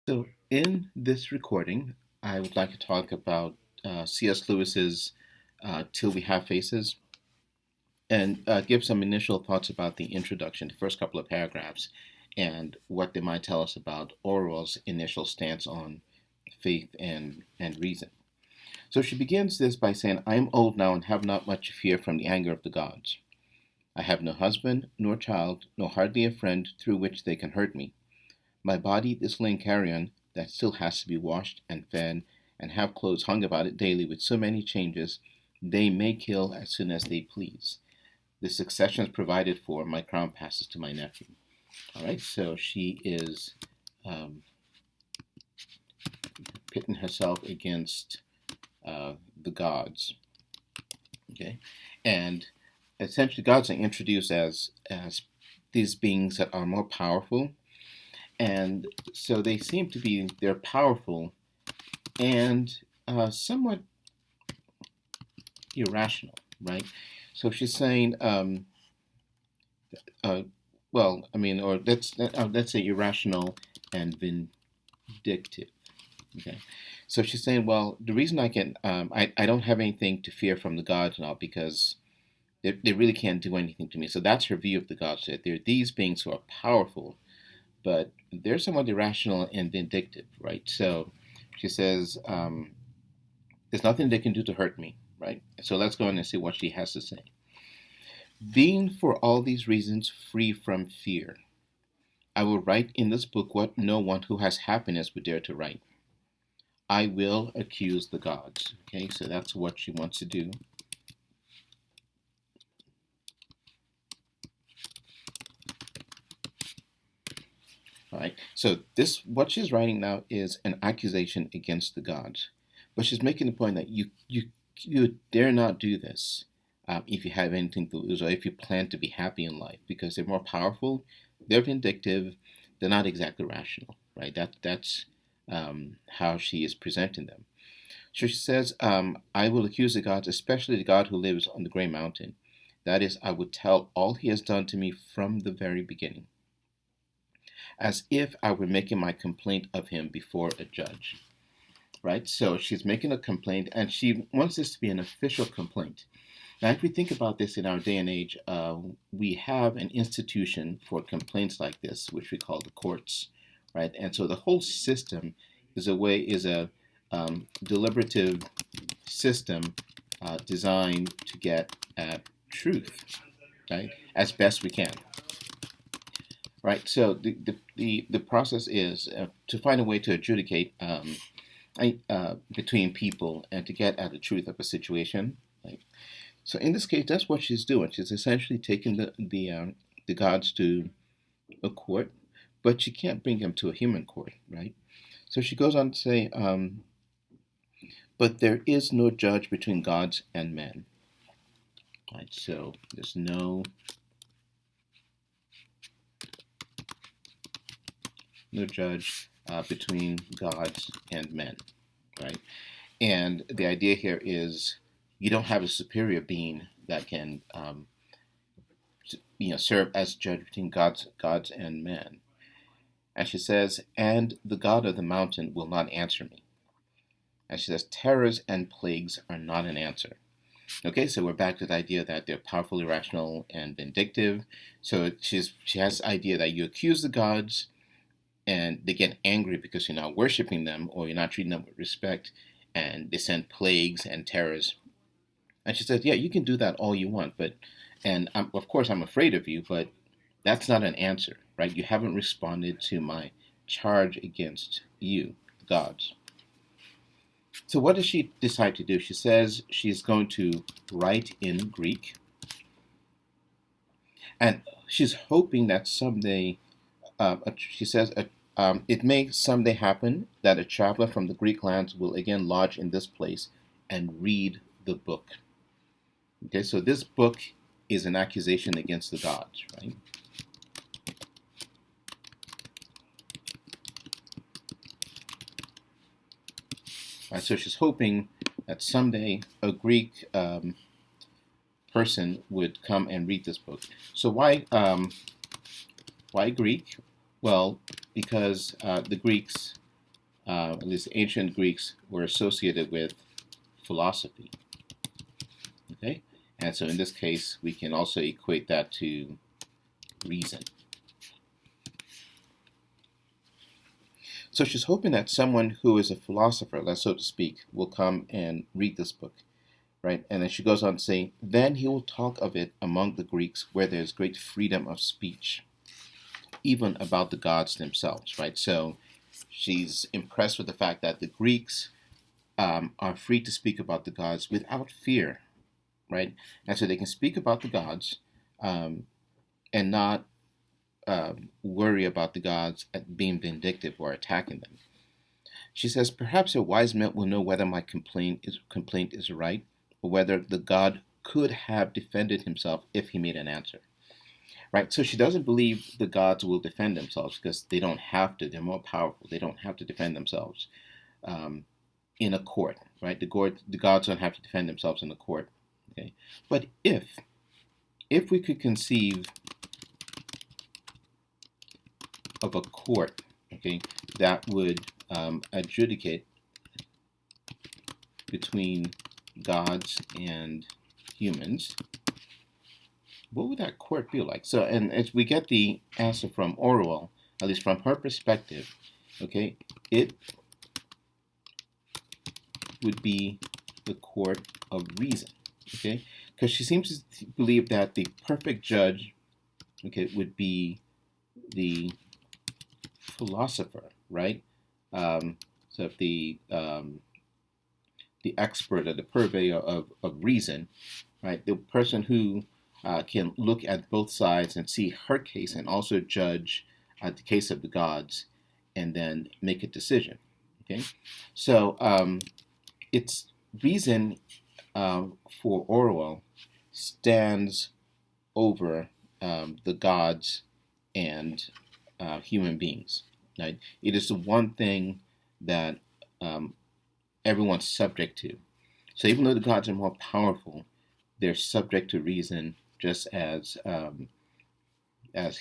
So, in this recording, I would like to talk about C.S. Lewis's Till We Have Faces and give some initial thoughts about the introduction, the first couple of paragraphs, and what they might tell us about Orual's initial stance on faith and reason. So she begins this by saying, I am old now and have not much fear from the anger of the gods. I have no husband, nor child, nor hardly a friend through which they can hurt me. My body is laying carrion that still has to be washed and fed, and have clothes hung about it daily with so many changes, they may kill as soon as they please. The succession is provided for, my crown passes to my nephew. All right, so she is um, pitting herself against the gods. Okay, and essentially, gods are introduced as these beings that are more powerful, and so they seem to be they're powerful and somewhat irrational, right? So she's saying, uh, well, I mean, or let's say irrational and vindictive. Okay, so she's saying, well, the reason I don't have anything to fear from the gods now because they really can't do anything to me. So that's her view of the gods. That they're these beings who are powerful, but they're somewhat irrational and vindictive, right? So she says, there's nothing they can do to hurt me, right? So let's go on and see what she has to say. Being for all these reasons free from fear, I will write in this book what no one who has happiness would dare to write. I will accuse the gods. Okay, so that's what she wants to do. All right, so this what she's writing now is an accusation against the gods, but she's making the point that you dare not do this if you have anything to lose or if you plan to be happy in life because they're more powerful, they're vindictive, they're not exactly rational, right? That's how she is presenting them. So she says, I will accuse the gods, especially the God who lives on the gray mountain. That is, I would tell all he has done to me from the very beginning, as if I were making my complaint of him before a judge. Right? So she's making a complaint, and she wants this to be an official complaint. Now, if we think about this in our day and age, we have an institution for complaints like this, which we call the courts, right? And so the whole system is a deliberative system designed to get at truth, right, as best we can. Right, so the process is to find a way to adjudicate between people and to get at the truth of a situation. Right? So in this case, that's what she's doing. She's essentially taking the gods to a court, but she can't bring them to a human court, right? So she goes on to say, but there is no judge between gods and men. Right? So there's no judge between gods and men, right? And the idea here is you don't have a superior being that can, serve as judge between gods and men. And she says, and the God of the mountain will not answer me. And she says, terrors and plagues are not an answer. Okay, so we're back to the idea that they're powerful, irrational, and vindictive. So she has the idea that you accuse the gods, and they get angry because you're not worshiping them or you're not treating them with respect, and they send plagues and terrors. And she says, yeah, you can do that all you want, and of course I'm afraid of you, but that's not an answer, right? You haven't responded to my charge against you, the gods. So what does she decide to do? She says she's going to write in Greek, and she's hoping that someday, she says, it may someday happen that a traveler from the Greek lands will again lodge in this place and read the book. Okay, so this book is an accusation against the gods, right? Right, so she's hoping that someday a Greek person would come and read this book. So why Greek? Well, because the Greeks at least the ancient Greeks, were associated with philosophy. Okay, and so in this case, we can also equate that to reason. So she's hoping that someone who is a philosopher, so to speak, will come and read this book, right? And then she goes on to say, then he will talk of it among the Greeks where there is great freedom of speech, even about the gods themselves, right? So she's impressed with the fact that the Greeks are free to speak about the gods without fear, right? And so they can speak about the gods and not worry about the gods being vindictive or attacking them. She says, perhaps a wise man will know whether my complaint is right, or whether the god could have defended himself if he made an answer. Right? So she doesn't believe the gods will defend themselves because they don't have to. They're more powerful. They don't have to defend themselves in a court, right? The gods don't have to defend themselves in a court. Okay, but if we could conceive of a court, okay, that would adjudicate between gods and humans, what would that court be like? So, and as we get the answer from Orual, at least from her perspective, okay, it would be the court of reason, okay, because she seems to believe that the perfect judge, okay, would be the philosopher, right? So if the expert or the purveyor of reason, right, the person who can look at both sides and see her case and also judge the case of the gods and then make a decision. Okay, so it's reason for Orual stands over the gods and human beings. Right? It is the one thing that everyone's subject to. So even though the gods are more powerful, they're subject to reason just as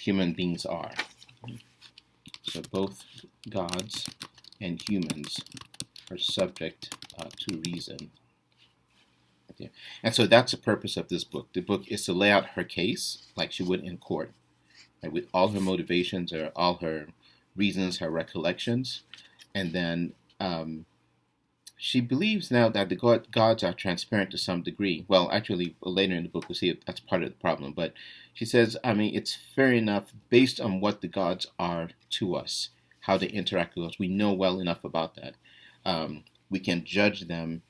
human beings are. So both gods and humans are subject to reason. Okay. And so that's the purpose of this book. The book is to lay out her case like she would in court, right, with all her motivations or all her reasons, her recollections, and then she believes now that the gods are transparent to some degree. Well, actually, later in the book we'll see that's part of the problem. But she says, I mean, it's fair enough based on what the gods are to us, how they interact with us. We know well enough about that. We can judge them,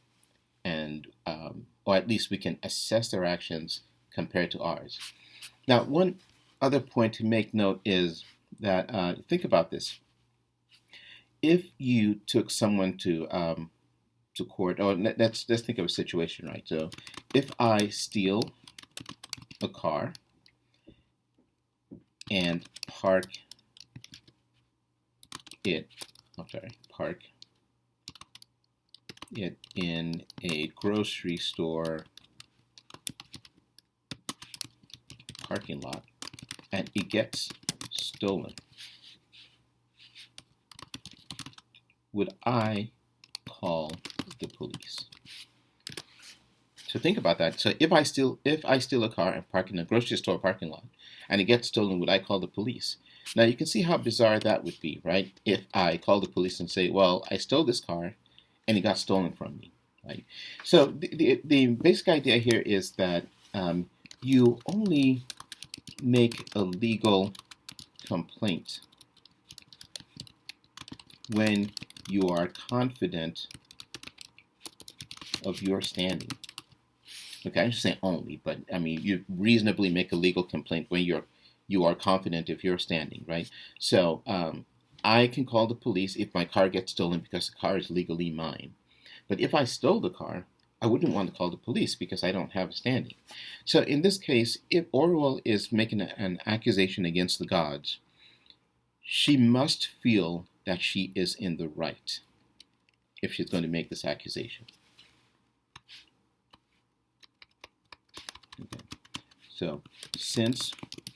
and or at least we can assess their actions compared to ours. Now, one other point to make note is that think about this. If you took someone to court, or let's think of a situation, right? So if I steal a car and park it in a grocery store parking lot and it gets stolen, would I call the police? So think about that. So if I steal a car and park in a grocery store parking lot and it gets stolen, would I call the police? Now you can see how bizarre that would be, right? If I call the police and say, well, I stole this car and it got stolen from me, right? So the basic idea here is that you only make a legal complaint when you are confident of your standing. Okay, I should say only, but I mean you reasonably make a legal complaint when you are confident of your standing, right? So I can call the police if my car gets stolen because the car is legally mine. But if I stole the car, I wouldn't want to call the police because I don't have a standing. So in this case, if Orual is making an accusation against the gods, she must feel that she is in the right if she's going to make this accusation. Okay. So since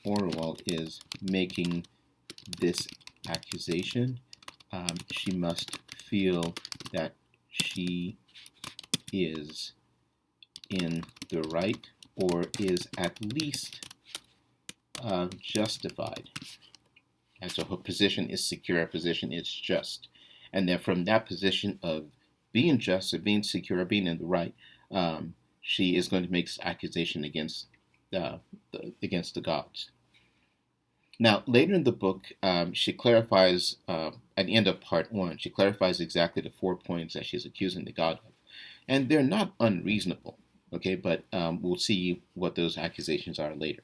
Orual is making this accusation, she must feel that she is in the right, or is at least justified. And so her position is secure, her position is just. And then from that position of being just, of being secure, being in the right, she is going to make this accusation against the gods. Now, later in the book, she clarifies, at the end of part one, she clarifies exactly the 4 points that she's accusing the god of. And they're not unreasonable, okay, but we'll see what those accusations are later.